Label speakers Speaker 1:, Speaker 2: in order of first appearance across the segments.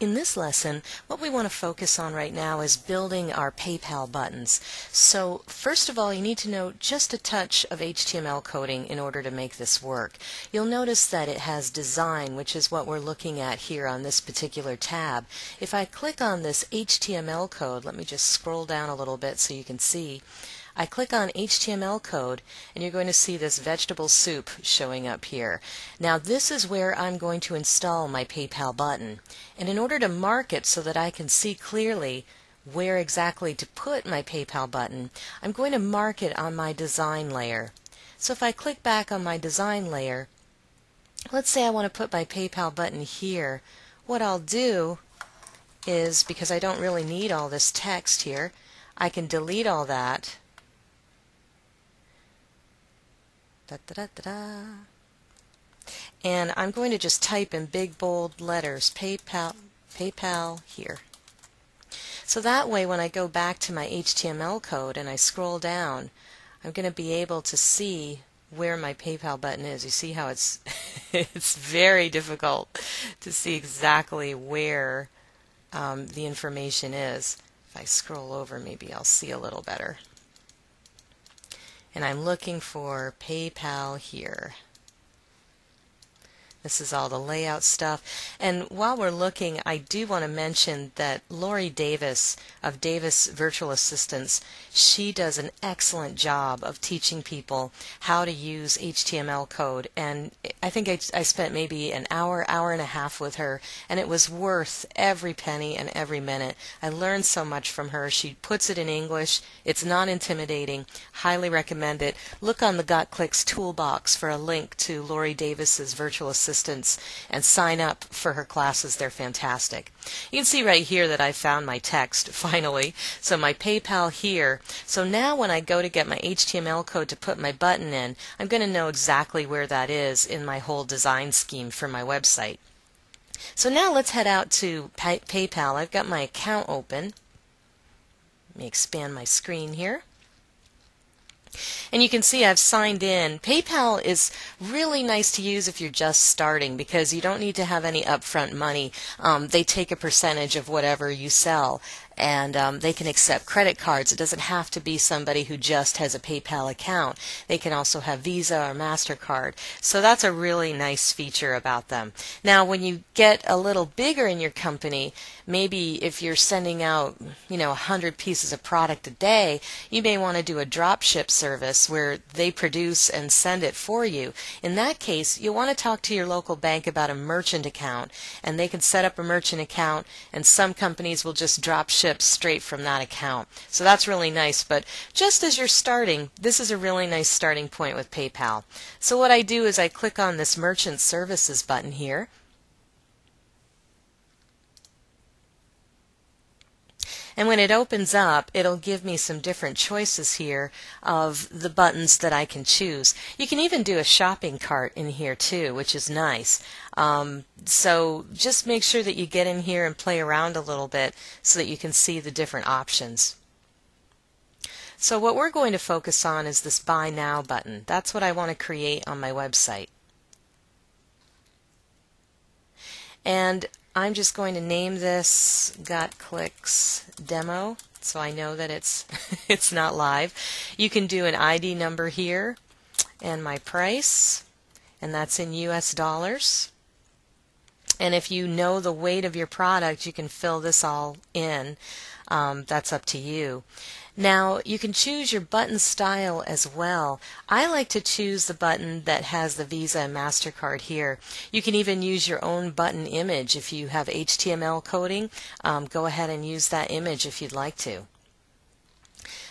Speaker 1: In this lesson, what we want to focus on right now is building our PayPal buttons. So first of all, you need to know just a touch of HTML coding in order to make this work. You'll notice that it has design, which is what we're looking at here on this particular tab. If I click on this HTML code, let me just scroll down a little bit so you can see. I click on HTML code and you're going to see this vegetable soup showing up here. Now this is where I'm going to install my PayPal button. And in order to mark it so that I can see clearly where exactly to put my PayPal button, I'm going to mark it on my design layer. So if I click back on my design layer, let's say I want to put my PayPal button here. What I'll do is, because I don't really need all this text here, I can delete all that. And I'm going to just type in big bold letters PayPal here. So that way when I go back to my HTML code and I scroll down, I'm going to be able to see where my PayPal button is. You see how it's it's very difficult to see exactly where the information is. If I scroll over, maybe I'll see a little better. And I'm looking for PayPal here. This is all the layout stuff. And while we're looking, I do want to mention that Lori Davis of Davis Virtual Assistants, she does an excellent job of teaching people how to use HTML code. And I think I spent maybe an hour and a half with her, and it was worth every penny and every minute. I learned so much from her. She puts it in English. It's not intimidating. Highly recommend it. Look on the GotClicks toolbox for a link to Lori Davis's Virtual Assistant and sign up for her classes. They're fantastic. You can see right here that I found my text finally. So my PayPal here. So now when I go to get my HTML code to put my button in, I'm going to know exactly where that is in my whole design scheme for my website. So now let's head out to PayPal. I've got my account open. Let me expand my screen here. And you can see I've signed in. PayPal is really nice to use if you're just starting because you don't need to have any upfront money. They take a percentage of whatever you sell, and they can accept credit cards. It doesn't have to be somebody who just has a PayPal account. They can also have Visa or MasterCard. So that's a really nice feature about them. Now when you get a little bigger in your company, maybe if you're sending out 100 pieces of product a day, you may want to do a drop ship service where they produce and send it for you. In that case, you'll want to talk to your local bank about a merchant account, and they can set up a merchant account, and some companies will just drop ship straight from that account. So that's really nice, but just as you're starting, this is a really nice starting point with PayPal. So what I do is I click on this Merchant Services button here. And when it opens up, it'll give me some different choices here of the buttons that I can choose. You can even do a shopping cart in here too, which is nice. So just make sure that you get in here and play around a little bit so that you can see the different options. So what we're going to focus on is this Buy Now button. That's what I want to create on my website. And I'm just going to name this GotClicks Demo so I know that it's not live. You can do an ID number here and my price, and that's in US dollars. And if you know the weight of your product, you can fill this all in. That's up to you. Now you can choose your button style as well. I like to choose the button that has the Visa and MasterCard here. You can even use your own button image if you have HTML coding. Go ahead and use that image if you'd like to.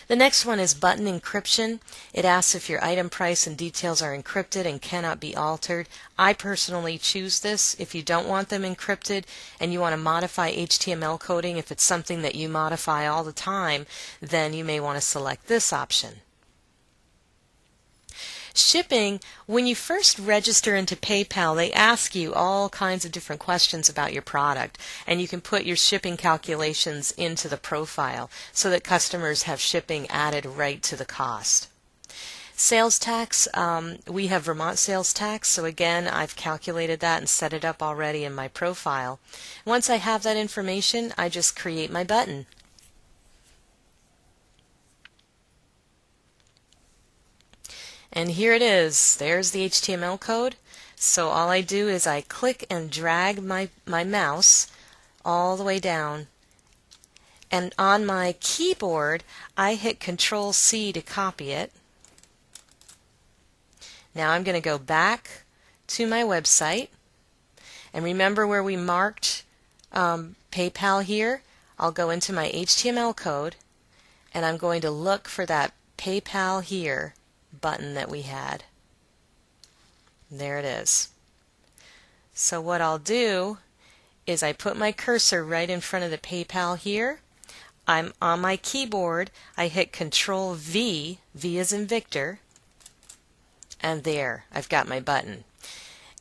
Speaker 1: The next one is button encryption. It asks if your item price and details are encrypted and cannot be altered. I personally choose this. If you don't want them encrypted and you want to modify HTML coding, if it's something that you modify all the time, then you may want to select this option. Shipping, when you first register into PayPal, they ask you all kinds of different questions about your product, and you can put your shipping calculations into the profile so that customers have shipping added right to the cost. Sales tax, we have Vermont sales tax, so again, I've calculated that and set it up already in my profile. Once I have that information, I just create my button. And here it is. There's the HTML code. So all I do is I click and drag my mouse all the way down. And on my keyboard, I hit Control-C to copy it. Now I'm going to go back to my website. And remember where we marked PayPal here? I'll go into my HTML code, and I'm going to look for that PayPal here button that we had. There it is. So what I'll do is I put my cursor right in front of the PayPal here. I'm on my keyboard. I hit Control-V, V as in Victor, and there, I've got my button.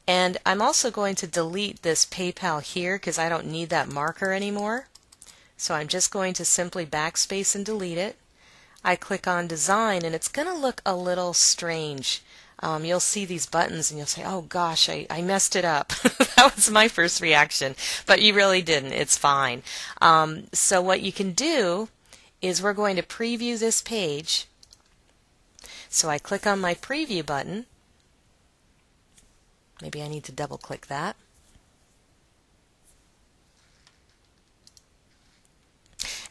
Speaker 1: And I'm also going to delete this PayPal here because I don't need that marker anymore. So I'm just going to simply backspace and delete it. I click on Design, and it's going to look a little strange. You'll see these buttons and you'll say, oh gosh, I messed it up. That was my first reaction, but you really didn't. It's fine. So what you can do is we're going to preview this page. So I click on my preview button. Maybe I need to double click that.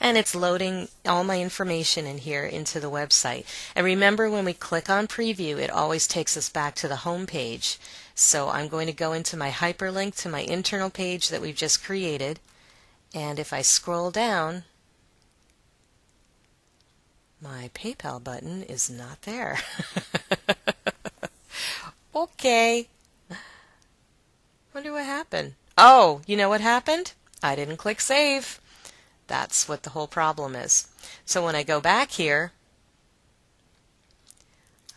Speaker 1: And it's loading all my information in here into the website. And remember, when we click on preview, it always takes us back to the home page. So I'm going to go into my hyperlink to my internal page that we've just created. And if I scroll down, my PayPal button is not there. Okay. Wonder what happened. Oh, you know what happened? I didn't click save. That's what the whole problem is. So when I go back here,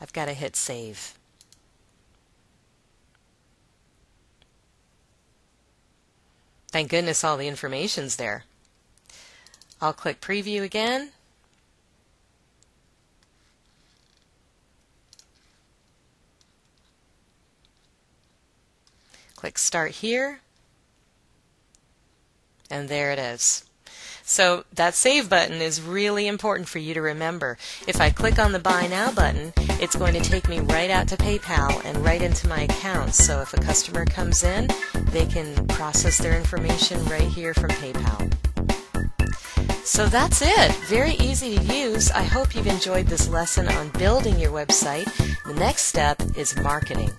Speaker 1: I've got to hit save. Thank goodness all the information's there. I'll click preview again. Click start here. And there it is. So that save button is really important for you to remember. If I click on the Buy Now button, it's going to take me right out to PayPal and right into my account. So if a customer comes in, they can process their information right here from PayPal. So that's it. Very easy to use. I hope you've enjoyed this lesson on building your website. The next step is marketing.